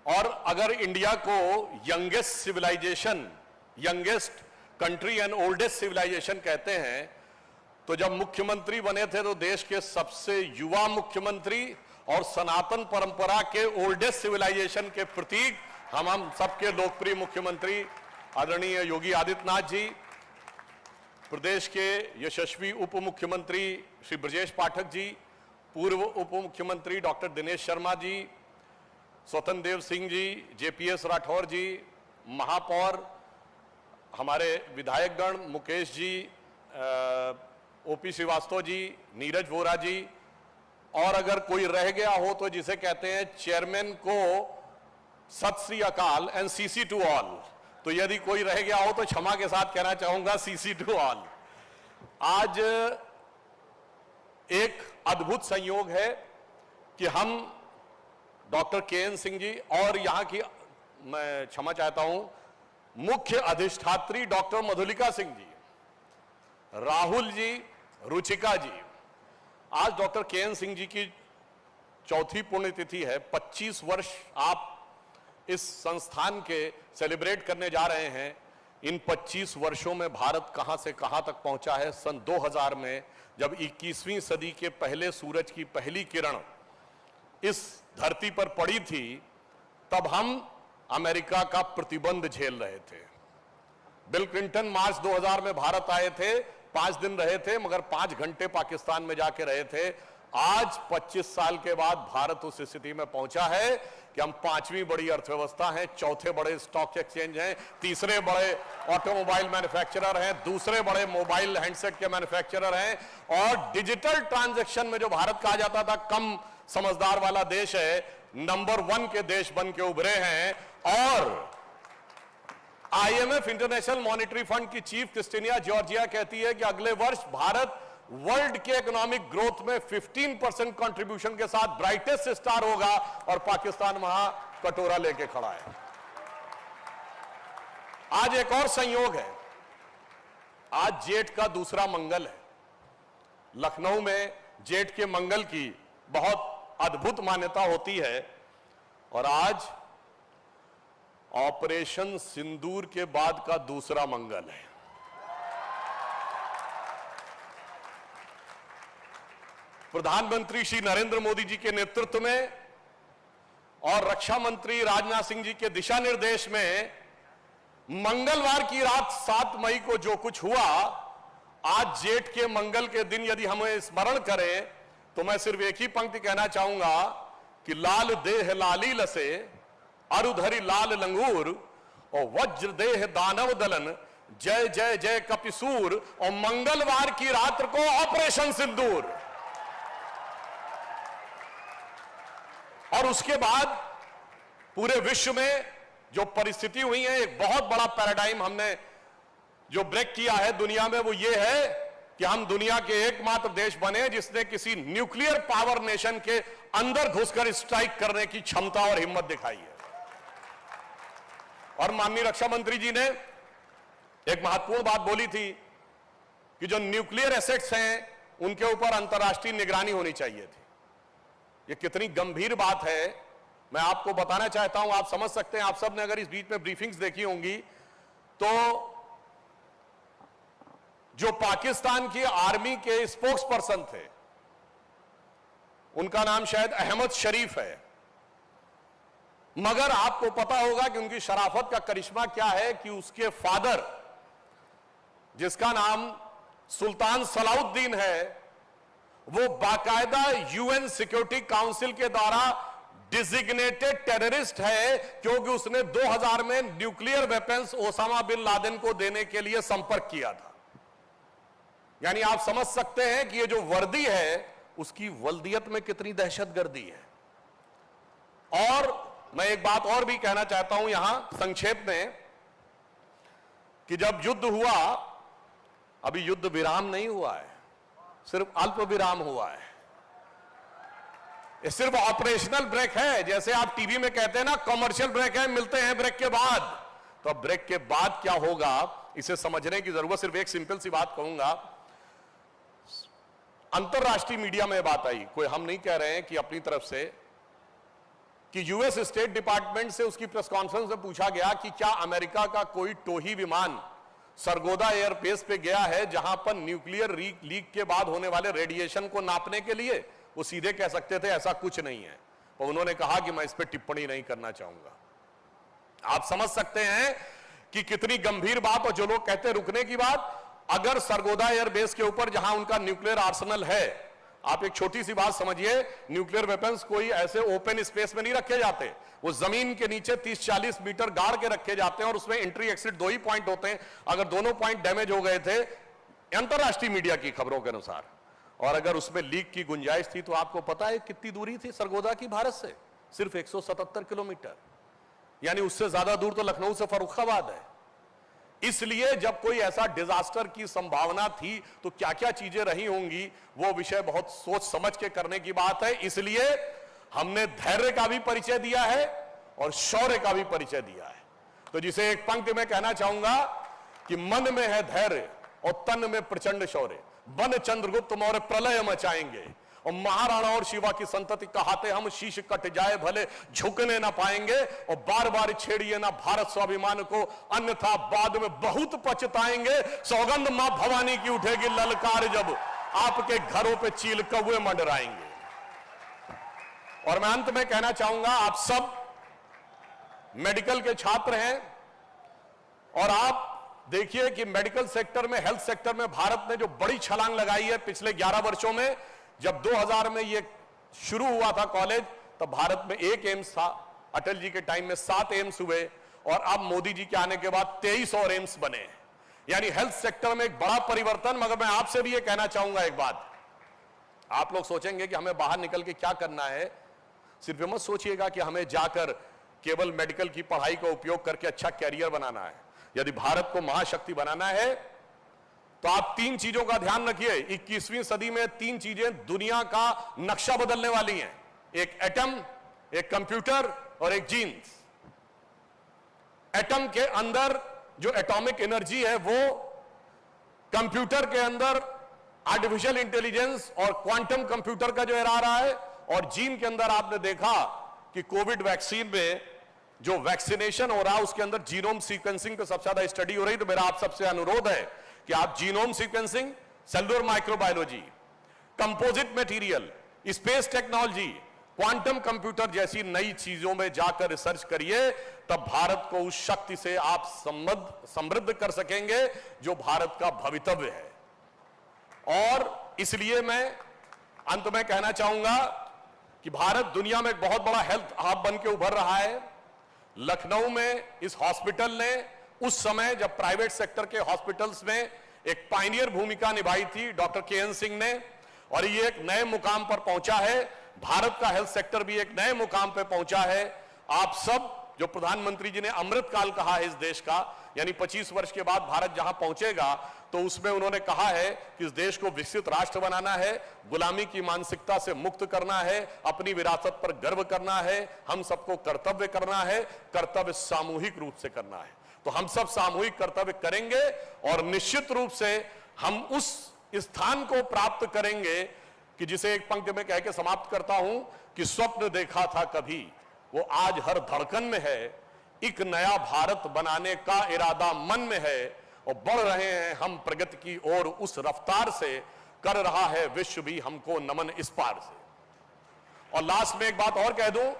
और अगर इंडिया को youngest civilisation, youngest country and oldest civilisation कहते हैं, तो जब मुख्यमंत्री बने थे तो देश के सबसे युवा मुख्यमंत्री और सनातन परंपरा के ओल्डेस्ट सिविलाइजेशन के प्रतीक हम सबके लोकप्रिय मुख्यमंत्री आदरणीय योगी आदित्यनाथ जी, प्रदेश के यशस्वी उप मुख्यमंत्री श्री ब्रजेश पाठक जी, पूर्व उप मुख्यमंत्री डॉक्टर दिनेश शर्मा जी, स्वतंत्र देव सिंह जी, जेपीएस राठौर जी, महापौर हमारे विधायकगण मुकेश जी, ओपी श्रीवास्तव जी, नीरज वोरा जी, और अगर कोई रह गया हो तो जिसे कहते हैं चेयरमैन को सत श्री अकाल एंड सीसी टू ऑल। तो यदि कोई रह गया हो तो क्षमा के साथ कहना चाहूंगा सीसी टू ऑल। आज एक अद्भुत संयोग है कि हम डॉक्टर के.एन. सिंह जी और यहां की, मैं क्षमा चाहता हूं, मुख्य अधिष्ठात्री डॉक्टर मधुलिका सिंह जी, राहुल जी, रुचिका जी, आज डॉक्टर के.एन. सिंह जी की चौथी पुण्यतिथि है। 25 वर्ष आप इस संस्थान के सेलिब्रेट करने जा रहे हैं। इन 25 वर्षों में भारत कहां से कहां तक पहुंचा है। सन 2000 में जब 21वीं सदी के पहले सूरज की पहली किरण इस धरती पर पड़ी थी, तब हम अमेरिका का प्रतिबंध झेल रहे थे। बिल क्लिंटन मार्च 2000 में भारत आए थे, 5 दिन रहे थे, मगर 5 घंटे पाकिस्तान में जाके रहे थे। आज 25 साल के बाद भारत उस स्थिति में पहुंचा है कि हम 5वीं बड़ी अर्थव्यवस्था हैं, चौथे बड़े स्टॉक एक्सचेंज हैं, तीसरे बड़े ऑटोमोबाइल मैन्युफैक्चरर हैं, दूसरे बड़े मोबाइल हैंडसेट के मैन्युफैक्चरर हैं, और डिजिटल ट्रांजैक्शन में जो भारत कहा जाता था कम समझदार वाला देश है, नंबर 1 के देश बन के उभरे हैं। और आईएमएफ, इंटरनेशनल मॉनिटरी फंड की चीफ क्रिस्टिनिया जॉर्जिया कहती है कि अगले वर्ष भारत वर्ल्ड के इकोनॉमिक ग्रोथ में 15% कंट्रीब्यूशन के साथ ब्राइटेस्ट स्टार होगा, और पाकिस्तान वहां कटोरा लेके खड़ा है। आज एक और संयोग है, आज जेठ का दूसरा मंगल है। लखनऊ में जेठ के मंगल की बहुत अद्भुत मान्यता होती है, और आज ऑपरेशन सिंदूर के बाद का दूसरा मंगल है। प्रधानमंत्री श्री नरेंद्र मोदी जी के नेतृत्व में और रक्षा मंत्री राजनाथ सिंह जी के दिशा निर्देश में मंगलवार की रात 7 मई को जो कुछ हुआ, आज जेठ के मंगल के दिन यदि हमें स्मरण करें तो मैं सिर्फ एक ही पंक्ति कहना चाहूंगा कि लाल देह लाली लसे, अरुधरी लाल लंगूर, और वज्र देह दानव दलन, जय जय जय कपिसूर, और मंगलवार की रात को ऑपरेशन सिंदूर। और उसके बाद पूरे विश्व में जो परिस्थिति हुई है, एक बहुत बड़ा पैराडाइम हमने जो ब्रेक किया है दुनिया में, वो ये है कि हम दुनिया के एकमात्र देश बने जिसने किसी न्यूक्लियर पावर नेशन के अंदर घुसकर स्ट्राइक करने की क्षमता और हिम्मत दिखाई है। और माननीय रक्षा मंत्री जी ने एक महत्वपूर्ण बात बोली थी कि जो न्यूक्लियर एसेट्स हैं उनके ऊपर अंतर्राष्ट्रीय निगरानी होनी चाहिए थी। ये कितनी गंभीर बात है मैं आपको बताना चाहता हूं, आप समझ सकते हैं। आप सब ने अगर इस बीच में ब्रीफिंग्स देखी होंगी तो जो पाकिस्तान की आर्मी के स्पोक्स पर्सन थे, उनका नाम शायद अहमद शरीफ है, मगर आपको पता होगा कि उनकी शराफत का करिश्मा क्या है कि उसके फादर, जिसका नाम सुल्तान सलाउद्दीन है, वो बाकायदा यूएन सिक्योरिटी काउंसिल के द्वारा डिजिग्नेटेड टेररिस्ट है, क्योंकि उसने 2000 में nuclear weapons Osama bin Laden को देने के लिए संपर्क किया था। यानी आप समझ सकते हैं कि ये जो वर्दी है उसकी वल्दियत में कितनी दहशतगर्दी है। और मैं एक बात और भी कहना चाहता हूं यहां संक्षेप में कि जब युद्ध हुआ, अभी युद्ध विराम नहीं हुआ है, सिर्फ अल्प विराम हुआ है। ये सिर्फ ऑपरेशनल ब्रेक है। जैसे आप टीवी में कहते हैं ना कमर्शियल ब्रेक है, मिलते हैं ब्रेक के बाद। तो अब ब्रेक के बाद क्या होगा इसे समझने की जरूरत। सिर्फ एक सिंपल सी बात कहूंगा, अंतरराष्ट्रीय मीडिया में बात आई, कोई हम नहीं कह रहे हैं कि अपनी तरफ से, कि यूएस स्टेट डिपार्टमेंट से उसकी प्रेस कॉन्फ्रेंस में पूछा गया कि क्या अमेरिका का कोई टोही विमान सरगोदा एयरबेस पे गया है जहां पर न्यूक्लियर लीक के बाद होने वाले रेडिएशन को नापने के लिए। वो सीधे कह सकते थे ऐसा कुछ नहीं है, पर उन्होंने कहा कि मैं इस पर टिप्पणी नहीं करना चाहूंगा। आप समझ सकते हैं कि कितनी गंभीर बात। और जो लोग कहते हैं रुकने की बात, अगर सरगोदा एयरबेस के ऊपर जहां उनका न्यूक्लियर आर्सेनल है, आप एक छोटी सी बात समझिए, न्यूक्लियर वेपन्स कोई ऐसे ओपन स्पेस में नहीं रखे जाते, वो जमीन के नीचे 30-40 मीटर गाड़ के रखे जाते हैं और उसमें एंट्री एक्सिट 2 ही पॉइंट होते हैं। अगर दोनों पॉइंट डैमेज हो गए थे अंतरराष्ट्रीय मीडिया की खबरों के अनुसार, और अगर उसमें लीक की गुंजाइश थी, तो आपको पता है कितनी दूरी थी सरगोदा की भारत से? सिर्फ 177 किलोमीटर, यानी उससे ज्यादा दूर तो लखनऊ से फर्रुखाबाद है। इसलिए जब कोई ऐसा डिजास्टर की संभावना थी तो क्या क्या चीजें रही होंगी, वो विषय बहुत सोच समझ के करने की बात है। इसलिए हमने धैर्य का भी परिचय दिया है और शौर्य का भी परिचय दिया है। तो जिसे एक पंक्ति में कहना चाहूंगा कि मन में है धैर्य और तन में प्रचंड शौर्य, बन चंद्रगुप्त मौर्य प्रलय मचाएंगे और महाराणा और शिवा की संतति कहाते हम शीश कट जाए भले झुकने ना पाएंगे, और बार बार छेड़िए ना भारत स्वाभिमान को अन्यथा बाद में बहुत पछताएंगे। सौगंध मां भवानी की उठेगी ललकार जब आपके घरों पे चील कौवे मंडराएंगे। और मैं अंत में कहना चाहूंगा, आप सब मेडिकल के छात्र हैं और आप देखिए कि मेडिकल सेक्टर में, हेल्थ सेक्टर में भारत ने जो बड़ी छलांग लगाई है पिछले 11 वर्षों में। जब 2000 में ये शुरू हुआ था कॉलेज, तब भारत में 1 एम्स था, अटल जी के टाइम में 7 एम्स हुए और अब मोदी जी के आने के बाद 23 और एम्स बने। यानी हेल्थ सेक्टर में एक बड़ा परिवर्तन। मगर मैं आपसे भी ये कहना चाहूंगा एक बात, आप लोग सोचेंगे कि हमें बाहर निकल के क्या करना है, सिर्फ मत सोचिएगा कि हमें जाकर केवल मेडिकल की पढ़ाई का उपयोग करके अच्छा कैरियर बनाना है। यदि भारत को महाशक्ति बनाना है तो आप 3 चीजों का ध्यान रखिए। 21वीं सदी में 3 चीजें दुनिया का नक्शा बदलने वाली हैं, एक एटम, एक कंप्यूटर और एक जीन्स। एटम के अंदर जो एटॉमिक एनर्जी है वो, कंप्यूटर के अंदर आर्टिफिशियल इंटेलिजेंस और क्वांटम कंप्यूटर का जो एरा रहा है, और जीन के अंदर आपने देखा कि कोविड वैक्सीन में जो वैक्सीनेशन हो रहा है उसके अंदर जीनोम सीक्वेंसिंग पे सबसे ज्यादा स्टडी हो रही। तो मेरा आप सबसे अनुरोध है कि आप genome sequencing, cellular microbiology, composite material, space technology, quantum computer जैसी नई चीजों में जाकर रिसर्च करिए, तब भारत को उस शक्ति से आप समृद्ध कर सकेंगे जो भारत का भवितव्य है। और इसलिए मैं अंत में कहना चाहूंगा कि भारत दुनिया में एक बहुत बड़ा हेल्थ हब बन के उभर रहा है। लखनऊ में इस हॉस्पिटल ने उस समय जब प्राइवेट सेक्टर के हॉस्पिटल्स में एक पायनियर भूमिका निभाई थी डॉक्टर के.एन. सिंह ने, और ये एक नए मुकाम पर पहुंचा है। भारत का हेल्थ सेक्टर भी एक नए मुकाम पर पहुंचा है। आप सब, जो प्रधानमंत्री जी ने अमृत काल कहा है इस देश का, यानी 25 वर्ष के बाद भारत जहां पहुंचेगा, तो उसमें उन्होंने कहा है कि इस देश को विकसित राष्ट्र बनाना है, गुलामी की मानसिकता से मुक्त करना है, अपनी विरासत पर गर्व करना है, हम सबको कर्तव्य करना है, कर्तव्य सामूहिक रूप से करना है। तो हम सब सामूहिक कर्तव्य करेंगे और निश्चित रूप से हम उस स्थान को प्राप्त करेंगे कि जिसे एक पंक्ति में कह के समाप्त करता हूं कि स्वप्न देखा था कभी वो आज हर धड़कन में है, एक नया भारत बनाने का इरादा मन में है और बढ़ रहे हैं हम प्रगति की ओर उस रफ्तार से, कर रहा है विश्व भी हमको नमन इस पार से। और लास्ट में एक बात और कह दूं,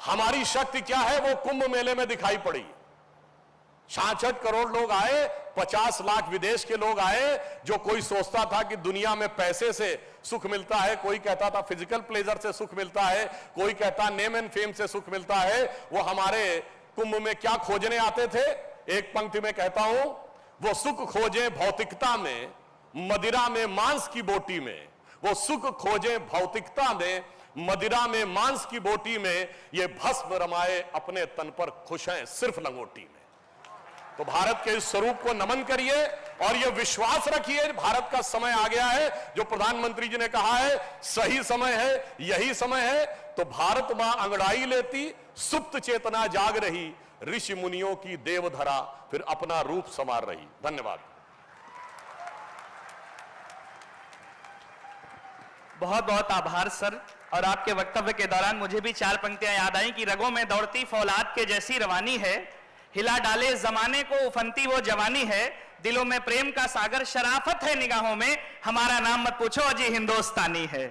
हमारी शक्ति क्या है वो कुंभ मेले में दिखाई पड़ी। 66 करोड़ लोग आए, 50 लाख विदेश के लोग आए। जो कोई सोचता था कि दुनिया में पैसे से सुख मिलता है, कोई कहता था फिजिकल प्लेजर से सुख मिलता है, कोई कहता नेम एंड फेम से सुख मिलता है, वो हमारे कुंभ में क्या खोजने आते थे? एक पंक्ति में कहता हूं, वो सुख खोजे भौतिकता में, मदिरा में मांस की बोटी में। वो सुख खोजे भौतिकता में, मदिरा में मांस की बोटी में, ये भस्म रमाए अपने तन पर खुश हैं सिर्फ लंगोटी में। तो भारत के इस स्वरूप को नमन करिए और यह विश्वास रखिए, भारत का समय आ गया है। जो प्रधानमंत्री जी ने कहा है सही समय है, यही समय है। तो भारत मां अंगड़ाई लेती, सुप्त चेतना जाग रही, ऋषि मुनियों की देवधरा फिर अपना रूप संवार रही। धन्यवाद। बहुत बहुत आभार सर। और आपके वक्तव्य के दौरान मुझे भी 4 पंक्तियां याद आई कि रगों में दौड़ती फौलाद के जैसी रवानी है, हिला डाले जमाने को उफनती वो जवानी है, दिलों में प्रेम का सागर शराफत है निगाहों में, हमारा नाम मत पूछो अजी हिंदुस्तानी है।